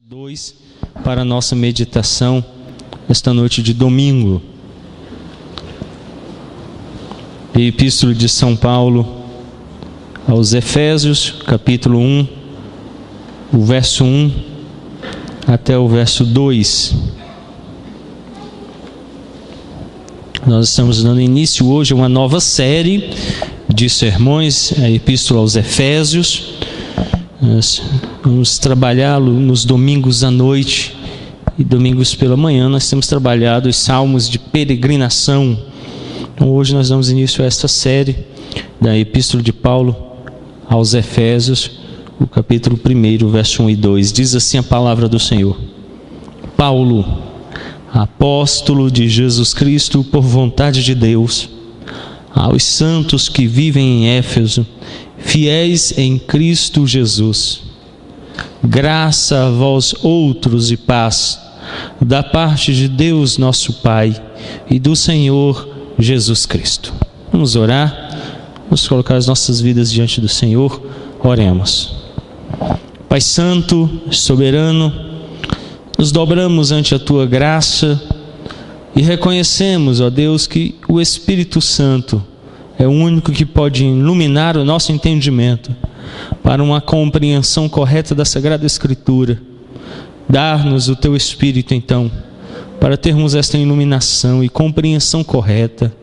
2 para a nossa meditação esta noite de domingo. Epístola de São Paulo aos Efésios, capítulo 1, o verso 1 até o verso 2. Nós estamos dando início hoje a uma nova série de sermões, a Epístola aos Efésios. Nós vamos trabalhá-lo nos domingos à noite e domingos pela manhã. Nós temos trabalhado os salmos de peregrinação. Então, hoje nós damos início a esta série da Epístola de Paulo aos Efésios, o capítulo 1, verso 1 e 2. Diz assim a palavra do Senhor: Paulo, apóstolo de Jesus Cristo por vontade de Deus, aos santos que vivem em Éfeso, fiéis em Cristo Jesus, graça a vós outros e paz, da parte de Deus nosso Pai e do Senhor Jesus Cristo. Vamos orar, vamos colocar as nossas vidas diante do Senhor. Oremos. Pai Santo, soberano, nos dobramos ante a Tua graça e reconhecemos, ó Deus, que o Espírito Santo é o único que pode iluminar o nosso entendimento para uma compreensão correta da Sagrada Escritura. Dar-nos o Teu Espírito, então, para termos esta iluminação e compreensão correta,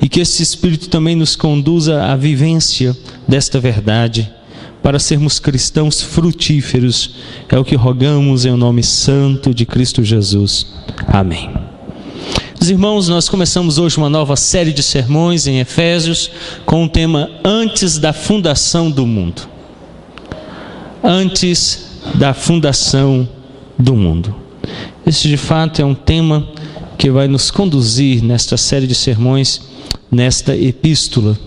e que esse Espírito também nos conduza à vivência desta verdade, para sermos cristãos frutíferos. É o que rogamos em o nome santo de Cristo Jesus. Amém. Irmãos, nós começamos hoje uma nova série de sermões em Efésios com o tema Antes da Fundação do Mundo. Antes da fundação do mundo. Esse de fato é um tema que vai nos conduzir nesta série de sermões, nesta epístola.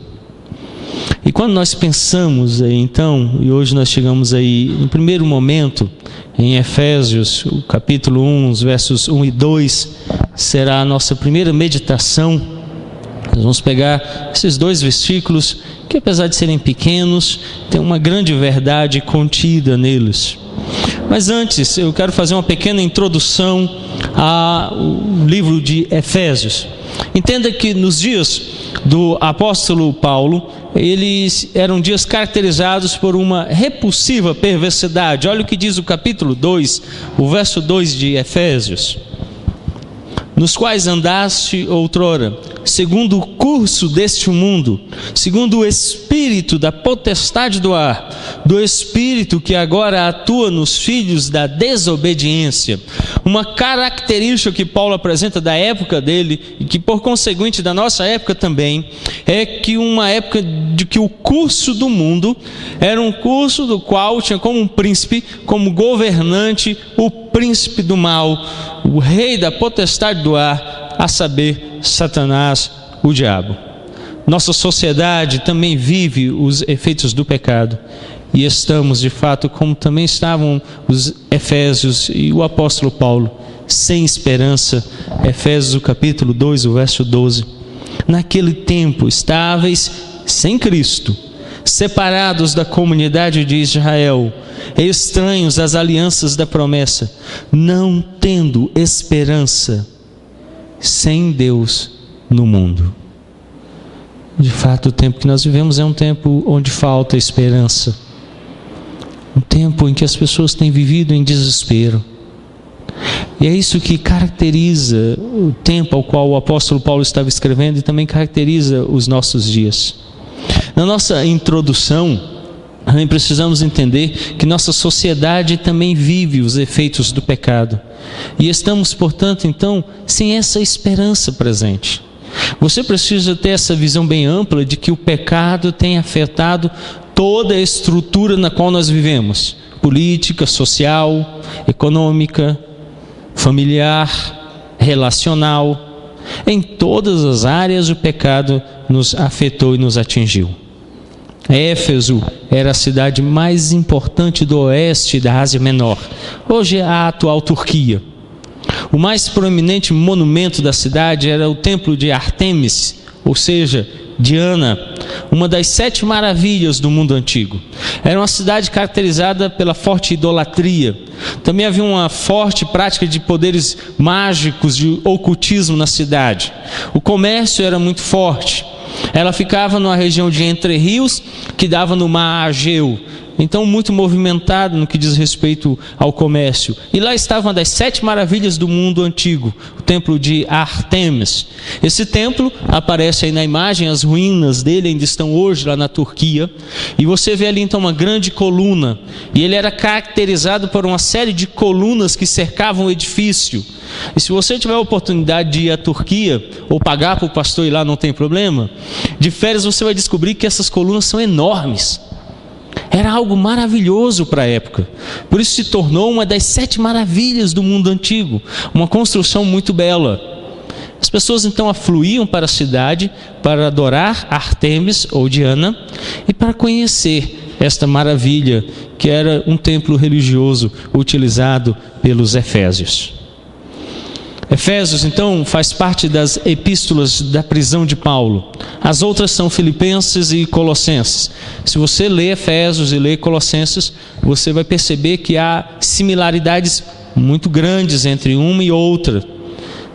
E quando nós pensamos aí então, e hoje nós chegamos aí no primeiro momento em Efésios, o capítulo 1, os versos 1 e 2, será a nossa primeira meditação. Nós vamos pegar esses dois versículos que, apesar de serem pequenos, tem uma grande verdade contida neles. Mas antes, eu quero fazer uma pequena introdução ao livro de Efésios. Entenda que nos dias do apóstolo Paulo, eles eram dias caracterizados por uma repulsiva perversidade. Olha o que diz o capítulo 2, o verso 2 de Efésios: nos quais andaste outrora, segundo o curso deste mundo, segundo o espírito da potestade do ar, do espírito que agora atua nos filhos da desobediência. Uma característica que Paulo apresenta da época dele, e que por conseguinte da nossa época também, é que uma época de que o curso do mundo era um curso do qual tinha como um príncipe, como governante, o príncipe do mal, o rei da potestade do ar, a saber, Satanás, o diabo. Nossa sociedade também vive os efeitos do pecado, e estamos, de fato, como também estavam os Efésios e o apóstolo Paulo, sem esperança. Efésios, o capítulo 2, o verso 12. Naquele tempo, estáveis sem Cristo, separados da comunidade de Israel, estranhos às alianças da promessa, não tendo esperança, sem Deus no mundo. De fato, o tempo que nós vivemos é um tempo onde falta esperança, um tempo em que as pessoas têm vivido em desespero. E é isso que caracteriza o tempo ao qual o apóstolo Paulo estava escrevendo, e também caracteriza os nossos dias. Na nossa introdução, também precisamos entender que nossa sociedade também vive os efeitos do pecado. E estamos, portanto, então, sem essa esperança presente. Você precisa ter essa visão bem ampla de que o pecado tem afetado toda a estrutura na qual nós vivemos: política, social, econômica, familiar, relacional. Em todas as áreas o pecado nos afetou e nos atingiu. Éfeso era a cidade mais importante do oeste da Ásia Menor. Hoje é a atual Turquia. O mais proeminente monumento da cidade era o templo de Ártemis, ou seja, Diana, uma das 7 maravilhas do mundo antigo. Era uma cidade caracterizada pela forte idolatria. Também havia uma forte prática de poderes mágicos, de ocultismo na cidade. O comércio era muito forte. Ela ficava numa região de Entre Rios, que dava no mar Egeu. Então, muito movimentado no que diz respeito ao comércio. E lá estava uma das 7 maravilhas do mundo antigo, o templo de Ártemis. Esse templo aparece aí na imagem, as ruínas dele ainda estão hoje lá na Turquia. E você vê ali então uma grande coluna. E ele era caracterizado por uma série de colunas que cercavam o edifício. E se você tiver a oportunidade de ir à Turquia, ou pagar para o pastor ir lá, não tem problema, de férias você vai descobrir que essas colunas são enormes. Era algo maravilhoso para a época. Por isso se tornou uma das 7 maravilhas do mundo antigo. Uma construção muito bela. As pessoas então afluíam para a cidade para adorar Ártemis ou Diana e para conhecer esta maravilha que era um templo religioso utilizado pelos efésios. Efésios, então, faz parte das epístolas da prisão de Paulo. As outras são Filipenses e Colossenses. Se você lê Efésios e lê Colossenses, você vai perceber que há similaridades muito grandes entre uma e outra.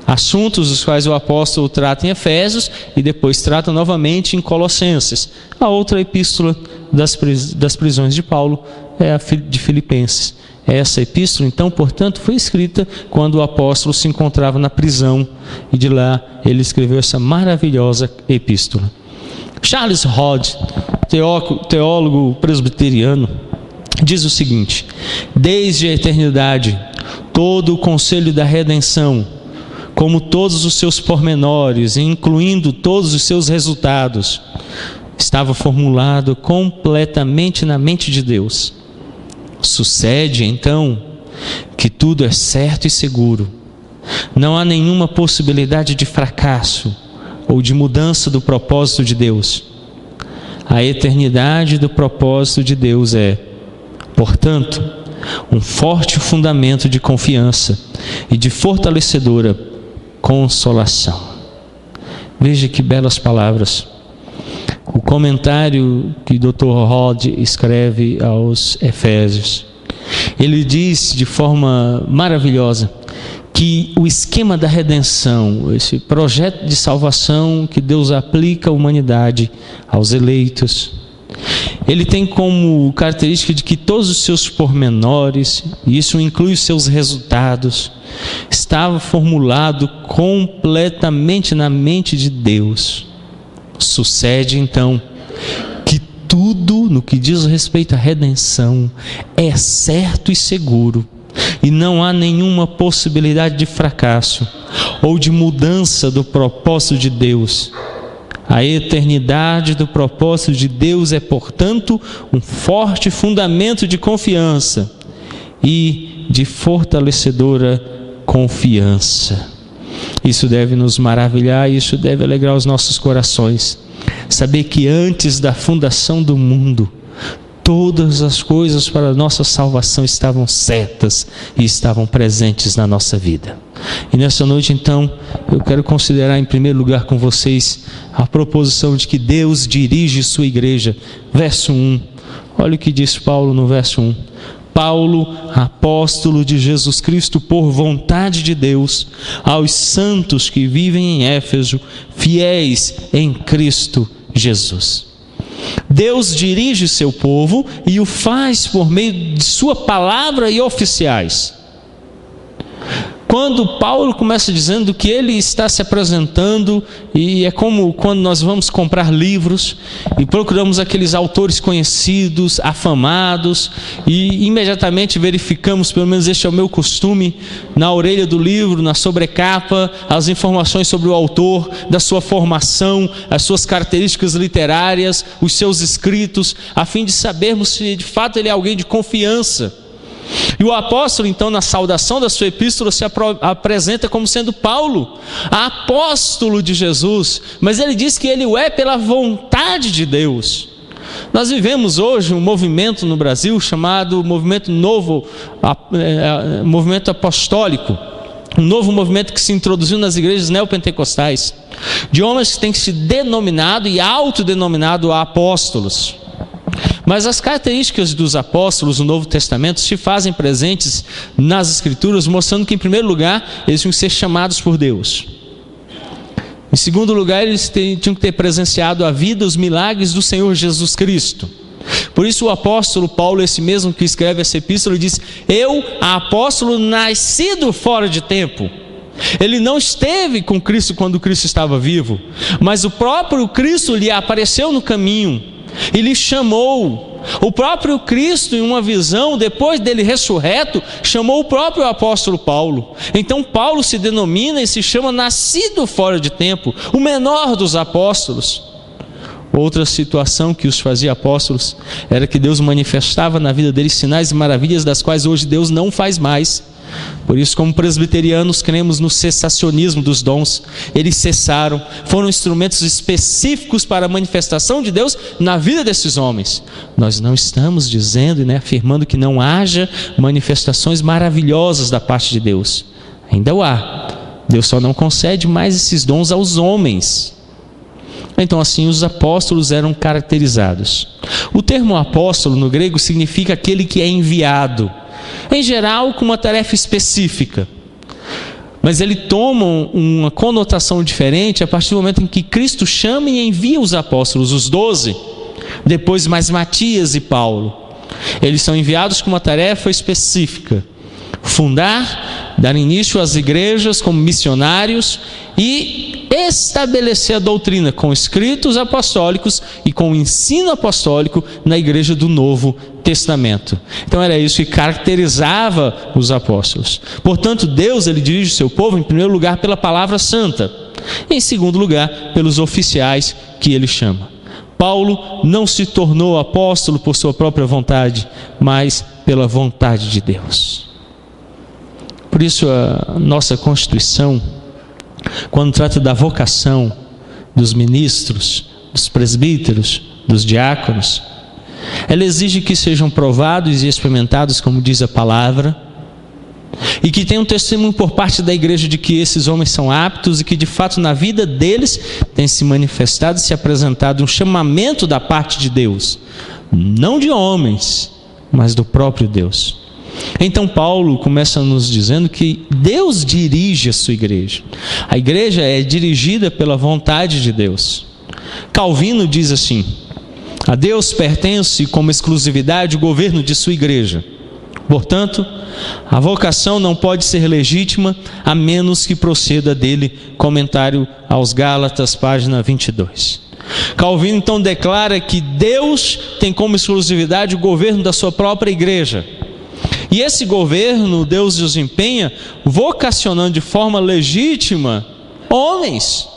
Assuntos os quais o apóstolo trata em Efésios e depois trata novamente em Colossenses. A outra epístola das prisões de Paulo é a de Filipenses. Essa epístola, então, portanto, foi escrita quando o apóstolo se encontrava na prisão e de lá ele escreveu essa maravilhosa epístola. Charles Hodge, teólogo presbiteriano, diz o seguinte: desde a eternidade, todo o conselho da redenção, como todos os seus pormenores, incluindo todos os seus resultados, estava formulado completamente na mente de Deus. Sucede, então, que tudo é certo e seguro. Não há nenhuma possibilidade de fracasso ou de mudança do propósito de Deus. A eternidade do propósito de Deus é, portanto, um forte fundamento de confiança e de fortalecedora consolação. Veja que belas palavras. O comentário que o Dr. Hodge escreve aos Efésios, ele diz de forma maravilhosa que o esquema da redenção, esse projeto de salvação que Deus aplica à humanidade, aos eleitos, ele tem como característica de que todos os seus pormenores, e isso inclui os seus resultados, estava formulado completamente na mente de Deus. Sucede então que tudo no que diz respeito à redenção é certo e seguro, e não há nenhuma possibilidade de fracasso ou de mudança do propósito de Deus. A eternidade do propósito de Deus é, portanto, um forte fundamento de confiança e de fortalecedora confiança. Isso deve nos maravilhar, isso deve alegrar os nossos corações. Saber que antes da fundação do mundo, todas as coisas para a nossa salvação estavam certas e estavam presentes na nossa vida. E nessa noite, então, eu quero considerar em primeiro lugar com vocês a proposição de que Deus dirige sua igreja. Verso 1, olha o que diz Paulo no verso 1. Paulo, apóstolo de Jesus Cristo por vontade de Deus, aos santos que vivem em Éfeso, fiéis em Cristo Jesus. Deus dirige seu povo e o faz por meio de sua palavra e oficiais. Quando Paulo começa dizendo que ele está se apresentando, e é como quando nós vamos comprar livros e procuramos aqueles autores conhecidos, afamados, e imediatamente verificamos, pelo menos este é o meu costume, na orelha do livro, na sobrecapa, as informações sobre o autor, da sua formação, as suas características literárias, os seus escritos, a fim de sabermos se de fato ele é alguém de confiança. E o apóstolo, então, na saudação da sua epístola, se apresenta como sendo Paulo, apóstolo de Jesus, mas ele diz que ele o é pela vontade de Deus. Nós vivemos hoje um movimento no Brasil chamado movimento novo, movimento apostólico, um novo movimento que se introduziu nas igrejas neopentecostais, de homens que têm se denominado e autodenominado apóstolos. Mas as características dos apóstolos no Novo Testamento se fazem presentes nas Escrituras, mostrando que, em primeiro lugar, eles tinham que ser chamados por Deus. Em segundo lugar, eles tinham que ter presenciado a vida, os milagres do Senhor Jesus Cristo. Por isso o apóstolo Paulo, esse mesmo que escreve essa epístola, diz: eu, apóstolo, nascido fora de tempo. Ele não esteve com Cristo quando Cristo estava vivo, mas o próprio Cristo lhe apareceu no caminho e lhe chamou. O próprio Cristo, em uma visão, depois dele ressurreto, chamou o próprio apóstolo Paulo. Então Paulo se denomina e se chama nascido fora de tempo, o menor dos apóstolos. Outra situação que os fazia apóstolos era que Deus manifestava na vida deles sinais e maravilhas das quais hoje Deus não faz mais. Por isso, como presbiterianos, cremos no cessacionismo dos dons. Eles cessaram, foram instrumentos específicos para a manifestação de Deus na vida desses homens. Nós não estamos dizendo e afirmando que não haja manifestações maravilhosas da parte de Deus. Ainda o há. Deus só não concede mais esses dons aos homens. Então, assim, os apóstolos eram caracterizados. O termo apóstolo no grego significa aquele que é enviado, em geral com uma tarefa específica. Mas ele toma uma conotação diferente a partir do momento em que Cristo chama e envia os apóstolos, os 12, depois mais Matias e Paulo. Eles são enviados com uma tarefa específica: fundar, dar início às igrejas como missionários e estabelecer a doutrina com escritos apostólicos e com o ensino apostólico na igreja do Novo Testamento. Então era isso que caracterizava os apóstolos. Portanto, Deus, ele dirige o seu povo em primeiro lugar pela palavra santa, e em segundo lugar pelos oficiais que ele chama. Paulo não se tornou apóstolo por sua própria vontade, mas pela vontade de Deus. Por isso a nossa Constituição, quando trata da vocação dos ministros, dos presbíteros, dos diáconos, ela exige que sejam provados e experimentados, como diz a palavra, e que tenham testemunho por parte da igreja de que esses homens são aptos e que de fato na vida deles tem se manifestado e se apresentado um chamamento da parte de Deus, não de homens, mas do próprio Deus. Então Paulo começa nos dizendo que Deus dirige a sua igreja. A igreja é dirigida pela vontade de Deus. Calvino diz assim: a Deus pertence como exclusividade o governo de sua igreja. Portanto, a vocação não pode ser legítima a menos que proceda dele. Comentário aos Gálatas, página 22. Calvino então declara que Deus tem como exclusividade o governo da sua própria igreja. E esse governo Deus desempenha vocacionando de forma legítima homens.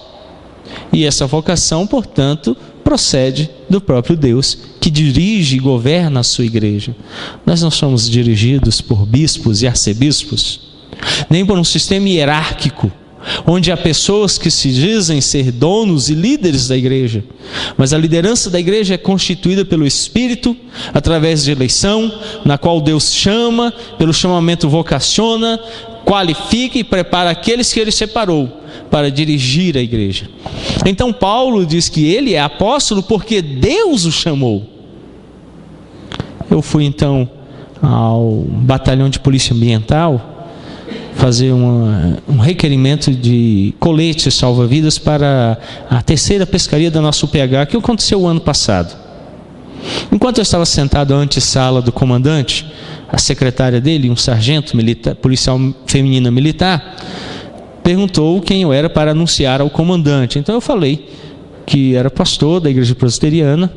E essa vocação, portanto, procede do próprio Deus, que dirige e governa a sua igreja. Nós não somos dirigidos por bispos e arcebispos, nem por um sistema hierárquico, onde há pessoas que se dizem ser donos e líderes da igreja. Mas a liderança da igreja é constituída pelo Espírito, através de eleição, na qual Deus chama, pelo chamamento vocaciona, qualifica e prepara aqueles que ele separou para dirigir a igreja. Então Paulo diz que ele é apóstolo porque Deus o chamou. Eu fui então ao batalhão de polícia ambiental fazer um requerimento de coletes salva-vidas para a terceira pescaria da nossa UPH, que aconteceu o ano passado. Enquanto eu estava sentado à antessala do comandante, a secretária dele, um sargento militar, policial feminina militar, perguntou quem eu era para anunciar ao comandante. Então eu falei que era pastor da igreja presbiteriana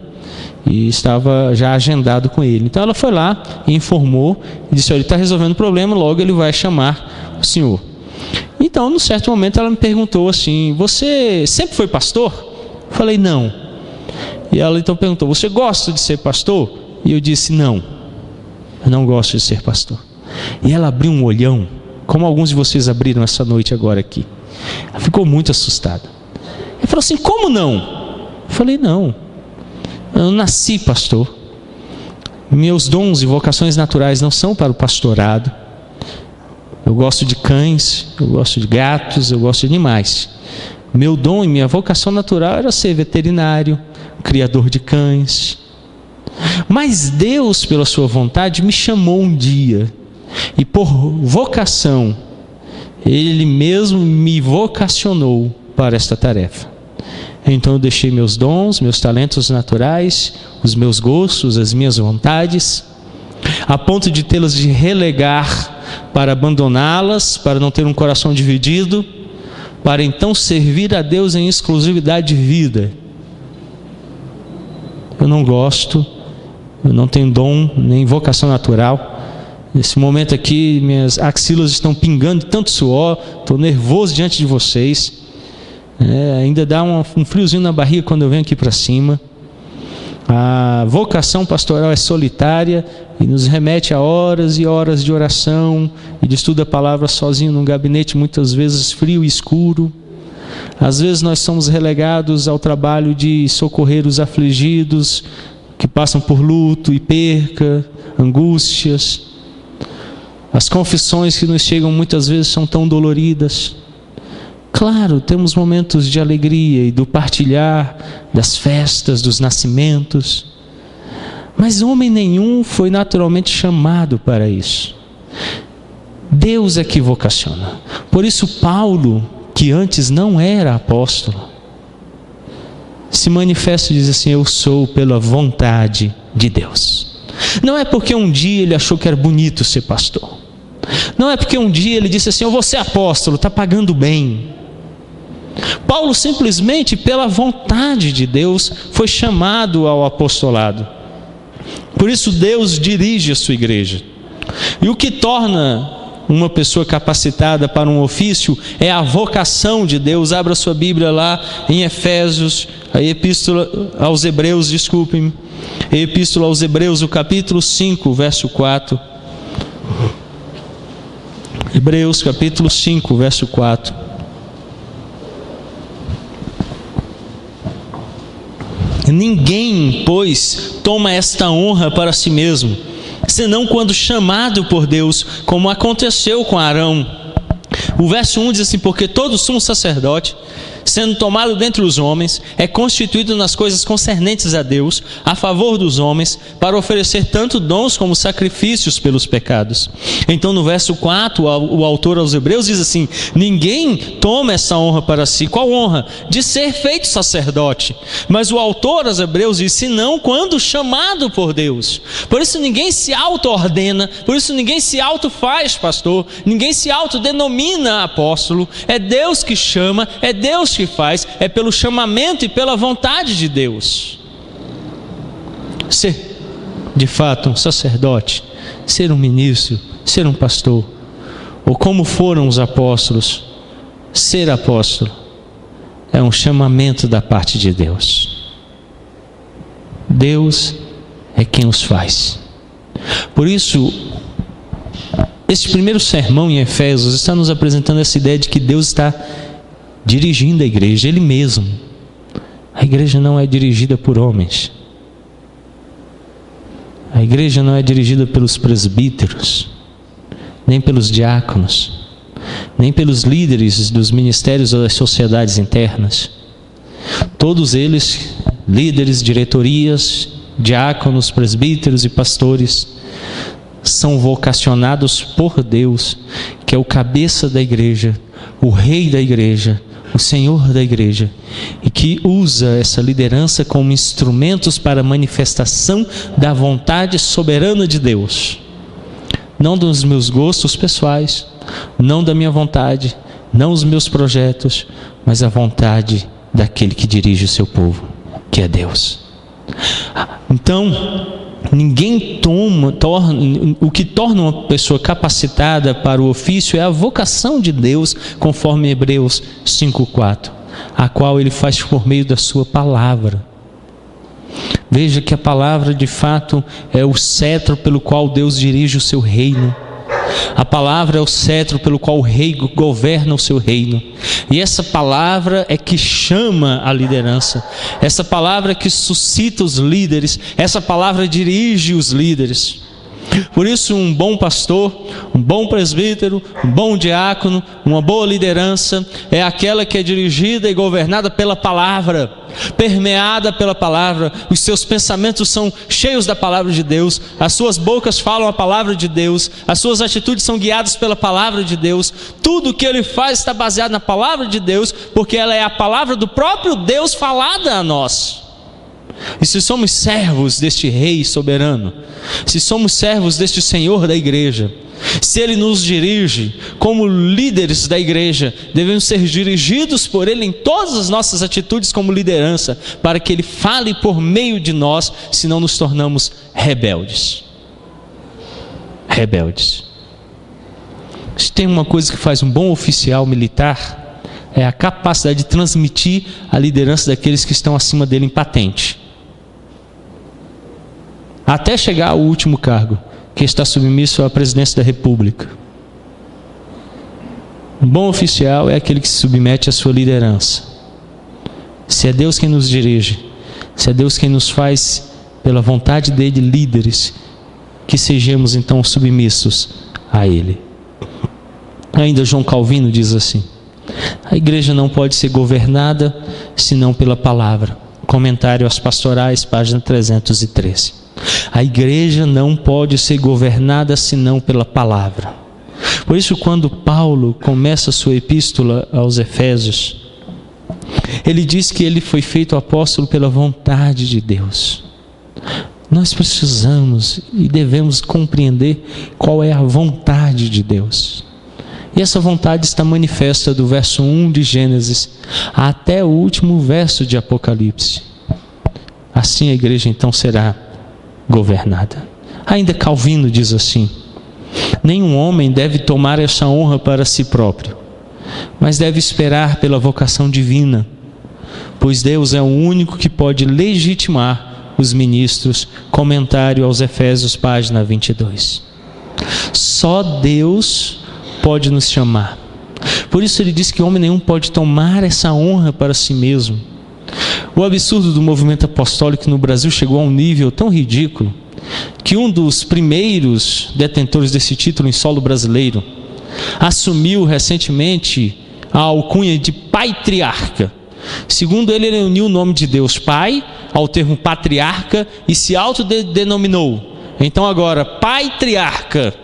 e estava já agendado com ele. Então ela foi lá e informou e disse: ele está resolvendo o problema, logo ele vai chamar o senhor. Então, num certo momento, ela me perguntou assim: você sempre foi pastor? Eu falei: não. E ela então perguntou: você gosta de ser pastor? E eu disse: não, eu não gosto de ser pastor. E ela abriu um olhão, como alguns de vocês abriram essa noite agora aqui. Ela ficou muito assustada. Ela falou assim: como não? Eu falei: não, eu nasci pastor. Meus dons e vocações naturais não são para o pastorado. Eu gosto de cães, eu gosto de gatos, eu gosto de animais. Meu dom e minha vocação natural era ser veterinário, criador de cães. Mas Deus, pela sua vontade, me chamou um dia. E por vocação, Ele mesmo me vocacionou para esta tarefa. Então eu deixei meus dons, meus talentos naturais, os meus gostos, as minhas vontades, a ponto de tê-las de relegar para abandoná-las, para não ter um coração dividido, para então servir a Deus em exclusividade de vida. Eu não gosto, eu não tenho dom nem vocação natural. Nesse momento aqui, minhas axilas estão pingando de tanto suor, estou nervoso diante de vocês. Ainda dá um friozinho na barriga quando eu venho aqui para cima. A vocação pastoral é solitária e nos remete a horas e horas de oração e de estudo da palavra sozinho num gabinete, muitas vezes frio e escuro. Às vezes nós somos relegados ao trabalho de socorrer os afligidos que passam por luto e perca, angústias. As confissões que nos chegam muitas vezes são tão doloridas. Claro, temos momentos de alegria e do partilhar das festas, dos nascimentos. Mas homem nenhum foi naturalmente chamado para isso. Deus é que vocaciona. Por isso Paulo, que antes não era apóstolo, se manifesta e diz assim: eu sou pela vontade de Deus. Não é porque um dia ele achou que era bonito ser pastor. Não é porque um dia ele disse assim: eu vou ser apóstolo, está pagando bem. Paulo simplesmente pela vontade de Deus foi chamado ao apostolado. Por isso Deus dirige a sua igreja. E o que torna uma pessoa capacitada para um ofício é a vocação de Deus. Abra sua Bíblia lá em Efésios, a Epístola aos Hebreus, desculpem-me. A Epístola aos Hebreus, o capítulo 5, verso 4. Hebreus, capítulo 5, verso 4. Ninguém, pois, toma esta honra para si mesmo, senão quando chamado por Deus, como aconteceu com Arão. O verso 1 diz assim: porque todo sumo sacerdote, sendo tomado dentre os homens, é constituído nas coisas concernentes a Deus, a favor dos homens, para oferecer tanto dons como sacrifícios pelos pecados. Então no verso 4, o autor aos Hebreus diz assim: ninguém toma essa honra para si. Qual honra? De ser feito sacerdote. Mas o autor aos Hebreus diz: senão quando chamado por Deus. Por isso ninguém se auto-ordena, por isso ninguém se auto-faz pastor, ninguém se autodenomina apóstolo. É Deus que chama, é Deus que faz, é pelo chamamento e pela vontade de Deus. Ser de fato um sacerdote, ser um ministro, ser um pastor, ou como foram os apóstolos, ser apóstolo é um chamamento da parte de Deus. Deus é quem os faz. Por isso, esse primeiro sermão em Efésios está nos apresentando essa ideia de que Deus está dirigindo a igreja, Ele mesmo. A igreja não é dirigida por homens. A igreja não é dirigida pelos presbíteros, nem pelos diáconos, nem pelos líderes dos ministérios ou das sociedades internas. Todos eles, líderes, diretorias, diáconos, presbíteros e pastores, são vocacionados por Deus, que é o cabeça da igreja, o rei da igreja, o Senhor da igreja, e que usa essa liderança como instrumentos para a manifestação da vontade soberana de Deus. Não dos meus gostos pessoais, não da minha vontade, não os meus projetos, mas a vontade daquele que dirige o seu povo, que é Deus. Então, o que torna uma pessoa capacitada para o ofício é a vocação de Deus, conforme Hebreus 5:4, a qual Ele faz por meio da sua palavra. Veja que a palavra de fato é o cetro pelo qual Deus dirige o seu reino. A palavra é o cetro pelo qual o rei governa o seu reino. E essa palavra é que chama a liderança. Essa palavra é que suscita os líderes. Essa palavra dirige os líderes. Por isso, um bom pastor, um bom presbítero, um bom diácono, uma boa liderança é aquela que é dirigida e governada pela palavra, permeada pela palavra. Os seus pensamentos são cheios da palavra de Deus, as suas bocas falam a palavra de Deus, as suas atitudes são guiadas pela palavra de Deus. Tudo o que ele faz está baseado na palavra de Deus, porque ela é a palavra do próprio Deus falada a nós. E se somos servos deste Rei soberano, se somos servos deste Senhor da igreja, se Ele nos dirige como líderes da igreja, devemos ser dirigidos por Ele em todas as nossas atitudes como liderança, para que Ele fale por meio de nós, senão nos tornamos rebeldes. Rebeldes. Se tem uma coisa que faz um bom oficial militar, é a capacidade de transmitir a liderança daqueles que estão acima dele em patente, até chegar ao último cargo, que está submisso à presidência da República. Um bom oficial é aquele que se submete à sua liderança. Se é Deus quem nos dirige, se é Deus quem nos faz, pela vontade dele, líderes, que sejamos então submissos a Ele. Ainda João Calvino diz assim: a igreja não pode ser governada senão pela palavra. Comentário às Pastorais, página 313. A igreja não pode ser governada senão pela palavra. Por isso, quando Paulo começa a sua epístola aos Efésios, ele diz que ele foi feito apóstolo pela vontade de Deus. Nós precisamos e devemos compreender qual é a vontade de Deus. E essa vontade está manifesta do verso 1 de Gênesis até o último verso de Apocalipse. Assim a igreja então será governada. Ainda Calvino diz assim: nenhum homem deve tomar essa honra para si próprio, mas deve esperar pela vocação divina, pois Deus é o único que pode legitimar os ministros. Comentário aos Efésios, página 22. Só Deus pode nos chamar. Por isso ele diz que homem nenhum pode tomar essa honra para si mesmo. O absurdo do movimento apostólico no Brasil chegou a um nível tão ridículo que um dos primeiros detentores desse título em solo brasileiro assumiu recentemente a alcunha de patriarca. Segundo ele uniu o nome de Deus Pai ao termo patriarca e se autodenominou. Então agora, patriarca.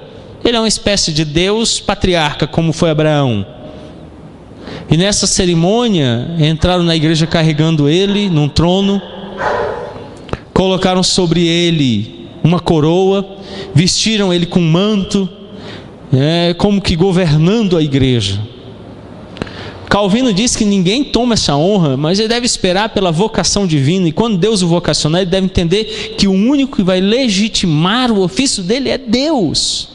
Ele é uma espécie de Deus patriarca, como foi Abraão. E nessa cerimônia, entraram na igreja carregando ele num trono, colocaram sobre ele uma coroa, vestiram ele com um manto, como que governando a igreja. Calvino diz que ninguém toma essa honra, mas ele deve esperar pela vocação divina, e quando Deus o vocacionar, ele deve entender que o único que vai legitimar o ofício dele é Deus.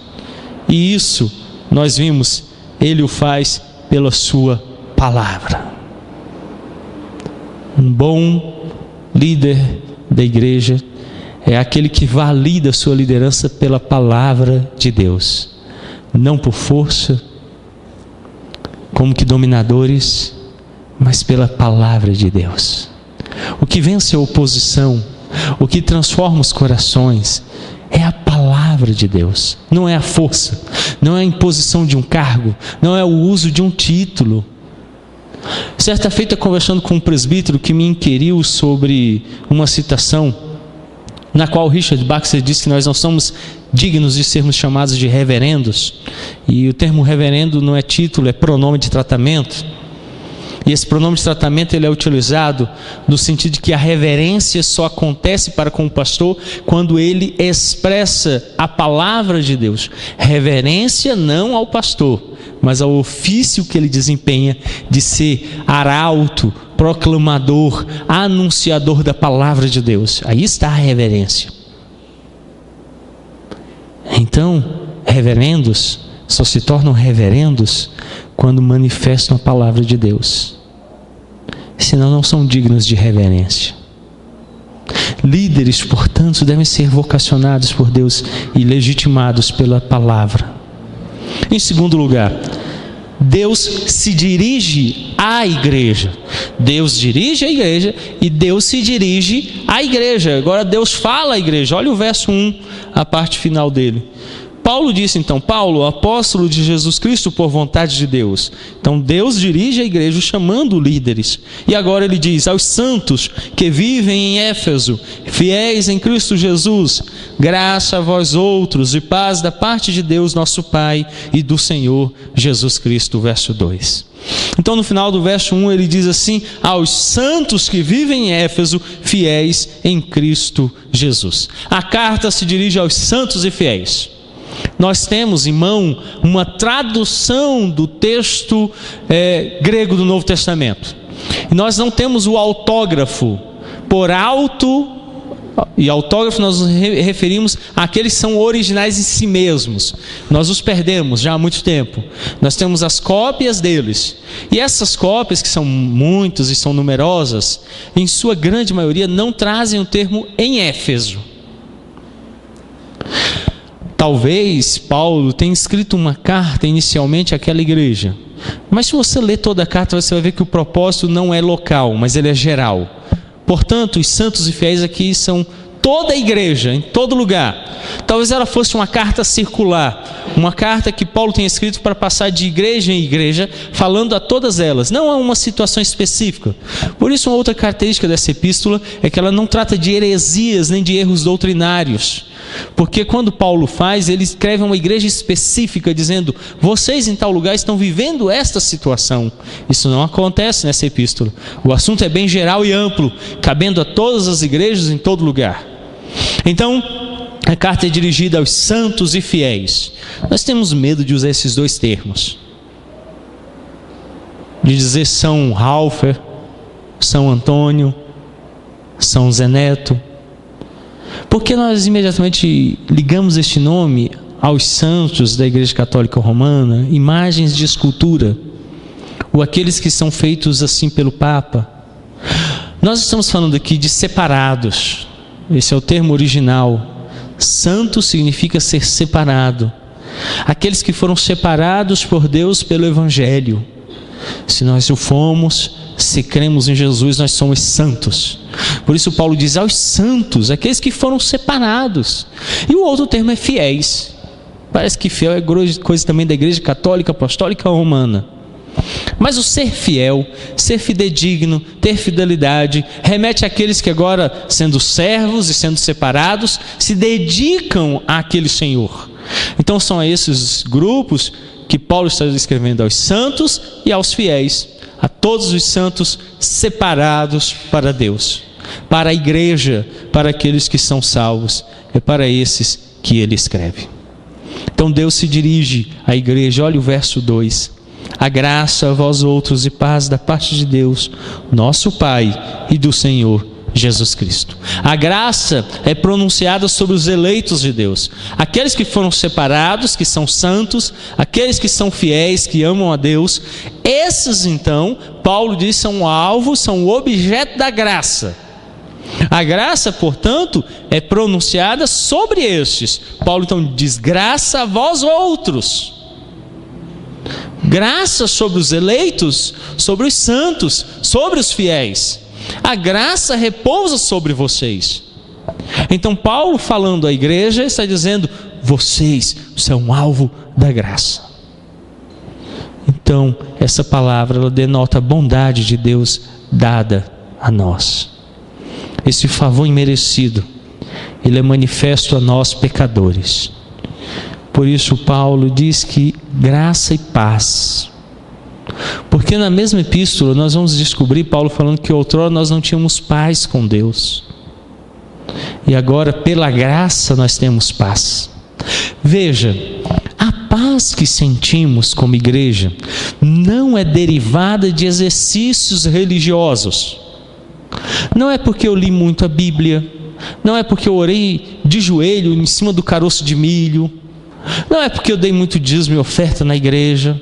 E isso, nós vimos, ele o faz pela sua palavra. Um bom líder da igreja é aquele que valida a sua liderança pela palavra de Deus, não por força, como que dominadores, mas pela palavra de Deus. O que vence a oposição, o que transforma os corações, é a palavra de Deus, não é a força, não é a imposição de um cargo, não é o uso de um título. Certa feita, conversando com um presbítero que me inquiriu sobre uma citação na qual Richard Baxter diz que nós não somos dignos de sermos chamados de reverendos, e o termo reverendo não é título, é pronome de tratamento. E esse pronome de tratamento ele é utilizado no sentido de que a reverência só acontece para com o pastor quando ele expressa a palavra de Deus. Reverência não ao pastor, mas ao ofício que ele desempenha de ser arauto, proclamador, anunciador da palavra de Deus. Aí está a reverência. Então, reverendos só se tornam reverendos quando manifestam a palavra de Deus. Senão não são dignos de reverência. Líderes, portanto, devem ser vocacionados por Deus e legitimados pela palavra. Em segundo lugar, Deus se dirige à igreja. Deus dirige a igreja e Deus se dirige à igreja. Agora Deus fala à igreja. Olha o verso 1, a parte final dele. Paulo disse então, Paulo, apóstolo de Jesus Cristo por vontade de Deus. Então Deus dirige a igreja chamando líderes. E agora ele diz, aos santos que vivem em Éfeso, fiéis em Cristo Jesus, graça a vós outros e paz da parte de Deus nosso Pai e do Senhor Jesus Cristo. Verso 2. Então no final do verso 1 ele diz assim, aos santos que vivem em Éfeso, fiéis em Cristo Jesus. A carta se dirige aos santos e fiéis. Nós temos em mão uma tradução do texto grego do Novo Testamento. E nós não temos o autógrafo por alto, e autógrafo nós nos referimos àqueles que são originais em si mesmos. Nós os perdemos já há muito tempo. Nós temos as cópias deles. E essas cópias, que são muitas e são numerosas, em sua grande maioria não trazem o termo em Éfeso. Talvez Paulo tenha escrito uma carta inicialmente àquela igreja. Mas se você ler toda a carta, você vai ver que o propósito não é local, mas ele é geral. Portanto, os santos e fiéis aqui são toda a igreja, em todo lugar. Talvez ela fosse uma carta circular, uma carta que Paulo tenha escrito para passar de igreja em igreja, falando a todas elas, não a uma situação específica. Por isso, uma outra característica dessa epístola é que ela não trata de heresias nem de erros doutrinários. Porque quando Paulo faz, ele escreve a uma igreja específica, dizendo, vocês em tal lugar estão vivendo esta situação. Isso não acontece nessa epístola. O assunto é bem geral e amplo, cabendo a todas as igrejas em todo lugar. Então, a carta é dirigida aos santos e fiéis. Nós temos medo de usar esses dois termos. De dizer São Ralfer, São Antônio, São Zeneto. Porque nós imediatamente ligamos este nome aos santos da Igreja Católica Romana, imagens de escultura, ou aqueles que são feitos assim pelo Papa. Nós estamos falando aqui de separados. Esse é o termo original. Santo significa ser separado. Aqueles que foram separados por Deus pelo Evangelho. Se nós o fomos, se cremos em Jesus, nós somos santos. Por isso Paulo diz aos santos, aqueles que foram separados. E o outro termo é fiéis. Parece que fiel é coisa também da Igreja Católica Apostólica Romana. Mas o ser fiel, ser fidedigno, ter fidelidade, remete àqueles que agora, sendo servos e sendo separados, se dedicam àquele Senhor. Então são a esses grupos que Paulo está escrevendo aos santos e aos fiéis, a todos os santos separados para Deus, para a igreja, para aqueles que são salvos, é para esses que ele escreve. Então Deus se dirige à igreja, olha o verso 2, a graça a vós outros e paz da parte de Deus, nosso Pai e do Senhor Jesus Cristo. A graça é pronunciada sobre os eleitos de Deus, aqueles que foram separados, que são santos, aqueles que são fiéis, que amam a Deus. Esses então, Paulo diz, são alvo, são o objeto da graça. A graça, portanto, é pronunciada sobre estes. Paulo então diz, graça a vós outros. Graça sobre os eleitos, sobre os santos, sobre os fiéis. A graça repousa sobre vocês. Então Paulo, falando à igreja, está dizendo, vocês são alvo da graça. Então essa palavra, ela denota a bondade de Deus dada a nós. Esse favor imerecido, ele é manifesto a nós pecadores. Por isso Paulo diz que graça e paz. Porque na mesma epístola nós vamos descobrir Paulo falando que outrora nós não tínhamos paz com Deus. E agora pela graça nós temos paz. Veja, a paz que sentimos como igreja não é derivada de exercícios religiosos. Não é porque eu li muito a Bíblia, não é porque eu orei de joelho em cima do caroço de milho, não é porque eu dei muito dízimo e oferta na igreja,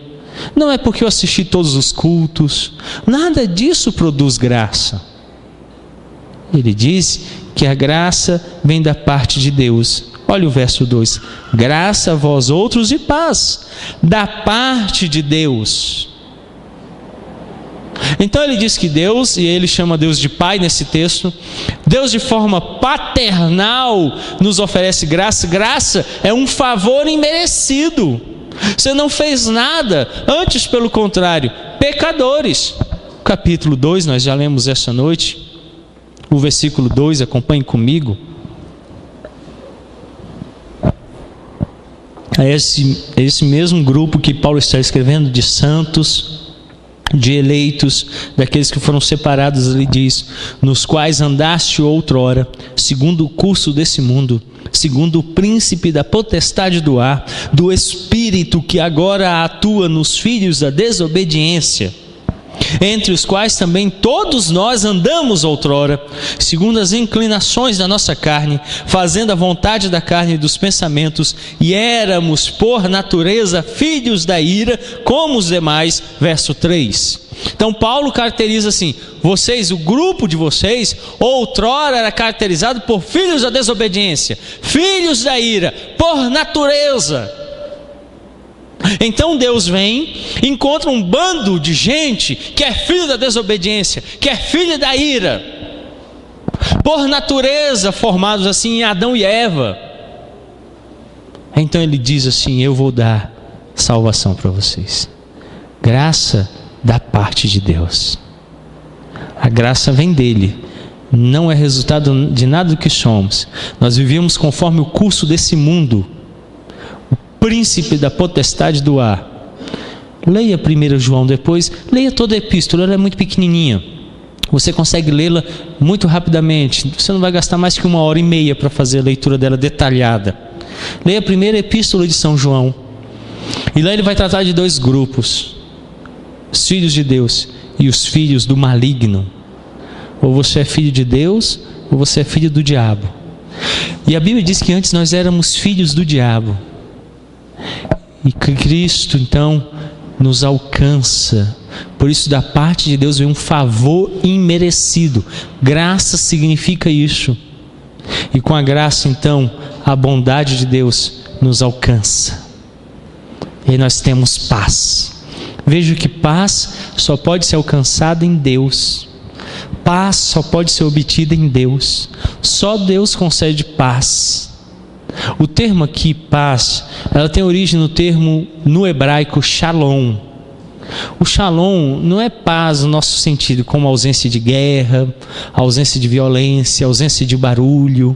não é porque eu assisti todos os cultos. Nada disso produz graça. Ele diz que a graça vem da parte de Deus, Olha o verso 2: graça a vós outros e paz, da parte de Deus. Então ele diz que Deus, e ele chama Deus de Pai nesse texto, Deus de forma paternal nos oferece graça. Graça é um favor imerecido. Você não fez nada, antes pelo contrário, pecadores. Capítulo 2, nós já lemos essa noite, o versículo 2, acompanhe comigo. É esse mesmo grupo que Paulo está escrevendo, de santos, de eleitos, daqueles que foram separados. Ele diz: nos quais andaste outrora, segundo o curso desse mundo, segundo o príncipe da potestade do ar, do espírito que agora atua nos filhos da desobediência, entre os quais também todos nós andamos outrora, segundo as inclinações da nossa carne, fazendo a vontade da carne e dos pensamentos, e éramos por natureza filhos da ira, como os demais. Verso 3. Então Paulo caracteriza assim: vocês, o grupo de vocês, outrora era caracterizado por filhos da desobediência, filhos da ira, por natureza. Então Deus vem, encontra um bando de gente que é filho da desobediência, que é filho da ira, por natureza formados assim em Adão e Eva. Então ele diz assim: eu vou dar salvação para vocês. Graça da parte de Deus. A graça vem dele, não é resultado de nada do que somos. Nós vivíamos conforme o curso desse mundo, príncipe da potestade do ar. Leia 1 João depois, leia toda a epístola, ela é muito pequenininha, você consegue lê-la muito rapidamente, você não vai gastar mais que 1h30 para fazer a leitura dela detalhada. Leia a primeira epístola de São João, e lá ele vai tratar de dois grupos: os filhos de Deus e os filhos do maligno. Ou você é filho de Deus, ou você é filho do diabo. E a Bíblia diz que antes nós éramos filhos do diabo, e que Cristo então nos alcança. Por isso, da parte de Deus vem um favor imerecido. Graça significa isso. E com a graça então, a bondade de Deus nos alcança, e aí nós temos paz. Veja que paz só pode ser alcançada em Deus. Paz só pode ser obtida em Deus. Só Deus concede paz. O termo aqui, paz, ela tem origem no termo, no hebraico, shalom. O shalom não é paz no nosso sentido, como ausência de guerra, ausência de violência, ausência de barulho.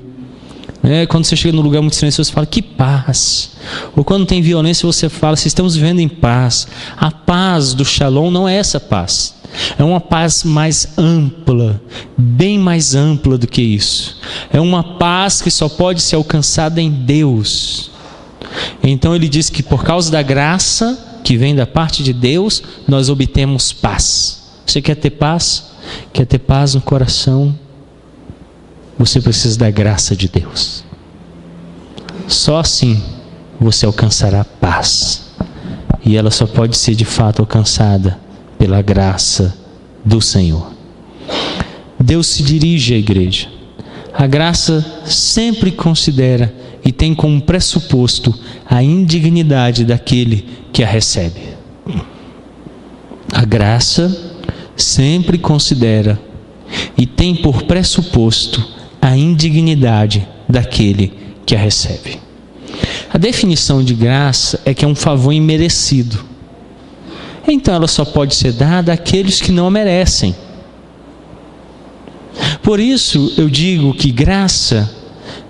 Quando você chega num lugar muito silencioso, você fala: que paz. Ou quando tem violência, você fala: se estamos vivendo em paz. A paz do shalom não é essa paz. É uma paz mais ampla, bem mais ampla do que isso. É uma paz que só pode ser alcançada em Deus. Então ele diz que por causa da graça que vem da parte de Deus, nós obtemos paz. Você quer ter paz? Quer ter paz no coração? Você precisa da graça de Deus. Só assim você alcançará paz. E ela só pode ser de fato alcançada pela graça do Senhor. Deus se dirige à igreja. A graça sempre considera e tem como pressuposto a indignidade daquele que a recebe. A graça sempre considera e tem por pressuposto a indignidade daquele que a recebe. A definição de graça é que é um favor imerecido. Então ela só pode ser dada àqueles que não a merecem. Por isso eu digo que graça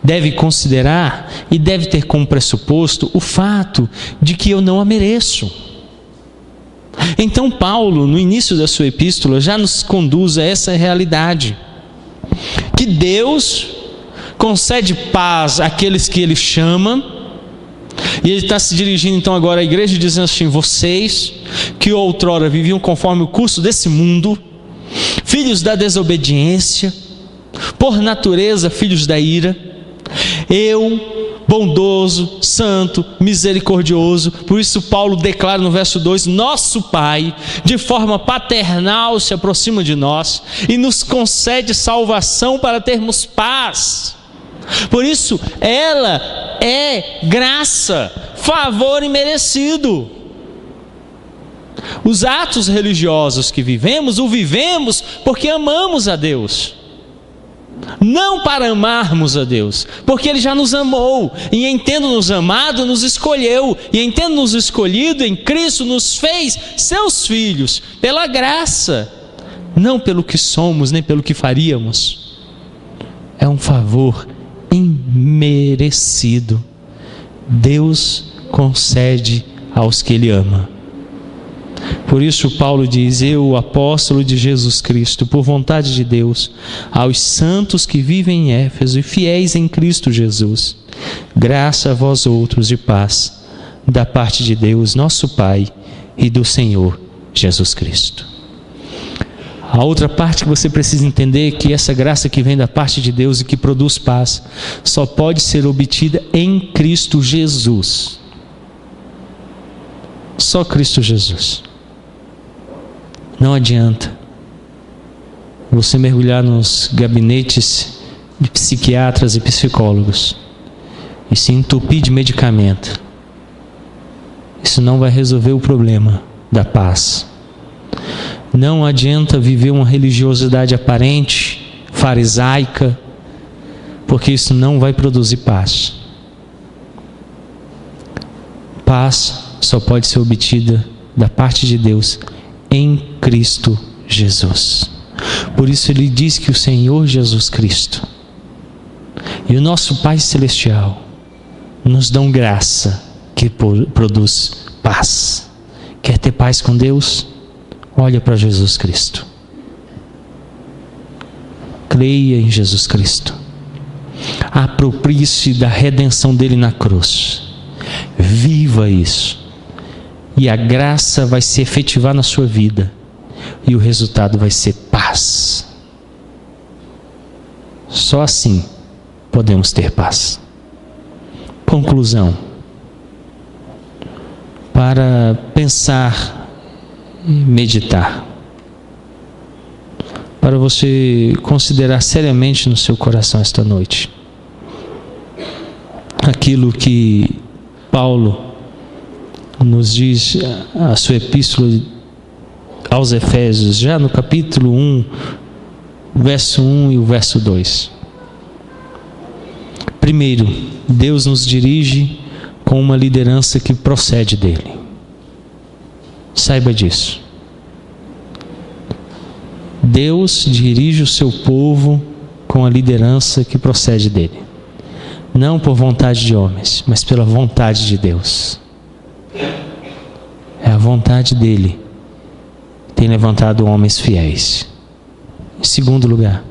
deve considerar e deve ter como pressuposto o fato de que eu não a mereço. Então Paulo, no início da sua epístola, já nos conduz a essa realidade, que Deus concede paz àqueles que Ele chama. E ele está se dirigindo então agora à igreja, dizendo assim: vocês que outrora viviam conforme o curso desse mundo, filhos da desobediência, por natureza filhos da ira, eu, bondoso, santo, misericordioso, por isso Paulo declara no verso 2: nosso Pai, de forma paternal se aproxima de nós e nos concede salvação para termos paz. Por isso, ela é graça, favor imerecido. Os atos religiosos que vivemos, o vivemos porque amamos a Deus. Não para amarmos a Deus, porque Ele já nos amou, e em tendo-nos amado, nos escolheu, e em tendo-nos escolhido em Cristo, nos fez seus filhos, pela graça, não pelo que somos, nem pelo que faríamos. É um favor imerecido. Deus concede aos que Ele ama. Por isso Paulo diz: eu, apóstolo de Jesus Cristo, por vontade de Deus, aos santos que vivem em Éfeso e fiéis em Cristo Jesus, graça a vós outros e paz, da parte de Deus, nosso Pai, e do Senhor Jesus Cristo. A outra parte que você precisa entender é que essa graça que vem da parte de Deus e que produz paz, só pode ser obtida em Cristo Jesus. Só Cristo Jesus. Não adianta você mergulhar nos gabinetes de psiquiatras e psicólogos e se entupir de medicamento. Isso não vai resolver o problema da paz. Não adianta viver uma religiosidade aparente, farisaica, porque isso não vai produzir paz. Paz só pode ser obtida da parte de Deus em Cristo Jesus. Por isso ele diz que o Senhor Jesus Cristo e o nosso Pai Celestial nos dão graça que produz paz. Quer ter paz com Deus? Olha para Jesus Cristo. Creia em Jesus Cristo. Aproprie-se da redenção dele na cruz. Viva isso. E a graça vai se efetivar na sua vida. E o resultado vai ser paz. Só assim podemos ter paz. Conclusão. Para pensar e meditar. Para você considerar seriamente no seu coração esta noite. Aquilo que Paulo nos diz a sua epístola aos Efésios, já no capítulo 1, verso 1 e o verso 2. Primeiro, Deus nos dirige com uma liderança que procede dele. Saiba disso. Deus dirige o seu povo com a liderança que procede dele. Não por vontade de homens, mas pela vontade de Deus. É a vontade dele que tem levantado homens fiéis. Em segundo lugar,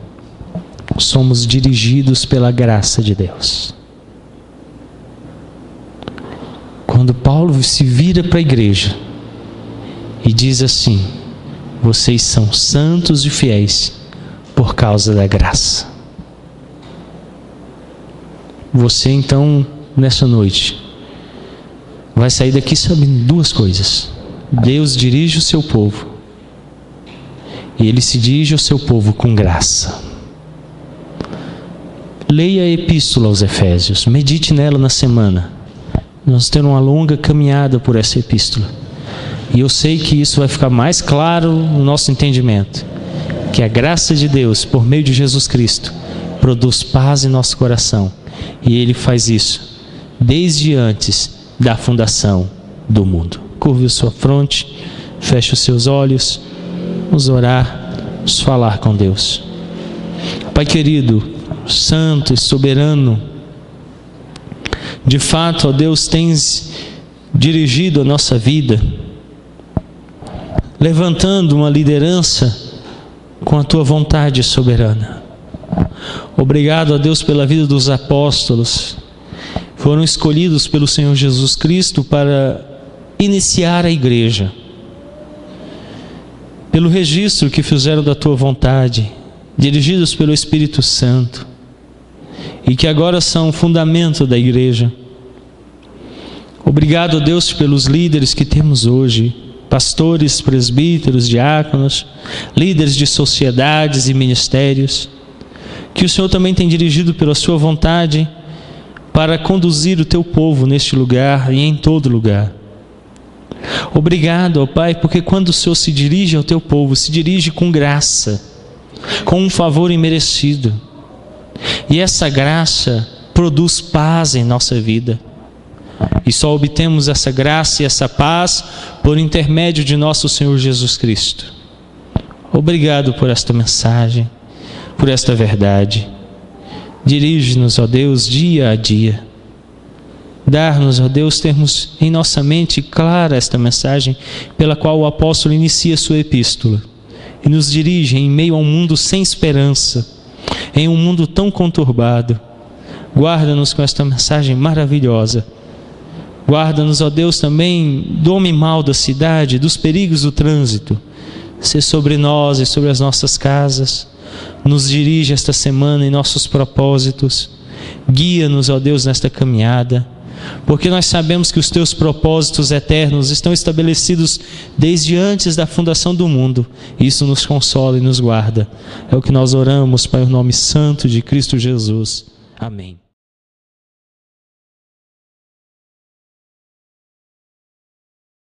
somos dirigidos pela graça de Deus. Quando Paulo se vira para a igreja e diz assim: vocês são santos e fiéis por causa da graça. Você então, nessa noite, vai sair daqui sabendo duas coisas. Deus dirige o seu povo. E Ele se dirige ao seu povo com graça. Leia a epístola aos Efésios. Medite nela na semana. Nós temos uma longa caminhada por essa epístola. E eu sei que isso vai ficar mais claro no nosso entendimento. Que a graça de Deus, por meio de Jesus Cristo, produz paz em nosso coração. E Ele faz isso desde antes da fundação do mundo. Curve a sua fronte, feche os seus olhos, vamos orar, vamos falar com Deus. Pai querido, santo e soberano, de fato, ó Deus, tens dirigido a nossa vida, levantando uma liderança com a tua vontade soberana. Obrigado, ó Deus, pela vida dos apóstolos. Foram escolhidos pelo Senhor Jesus Cristo para iniciar a igreja. Pelo registro que fizeram da tua vontade, dirigidos pelo Espírito Santo, e que agora são fundamento da igreja. Obrigado, ó Deus, pelos líderes que temos hoje, pastores, presbíteros, diáconos, líderes de sociedades e ministérios, que o Senhor também tem dirigido pela sua vontade para conduzir o teu povo neste lugar e em todo lugar. Obrigado, ó Pai, porque quando o Senhor se dirige ao teu povo, se dirige com graça, com um favor imerecido. E essa graça produz paz em nossa vida. E só obtemos essa graça e essa paz por intermédio de nosso Senhor Jesus Cristo. Obrigado por esta mensagem, por esta verdade. Dirige-nos, ó Deus, dia a dia. Dar-nos, ó Deus, termos em nossa mente clara esta mensagem pela qual o apóstolo inicia sua epístola e nos dirige em meio a um mundo sem esperança, em um mundo tão conturbado. Guarda-nos com esta mensagem maravilhosa. Guarda-nos, ó Deus, também do homem mau da cidade, dos perigos do trânsito. Sê sobre nós e sobre as nossas casas. Nos dirige esta semana em nossos propósitos. Guia-nos, ó Deus, nesta caminhada. Porque nós sabemos que os teus propósitos eternos estão estabelecidos desde antes da fundação do mundo. Isso nos consola e nos guarda. É o que nós oramos, Pai, em nome santo de Cristo Jesus. Amém.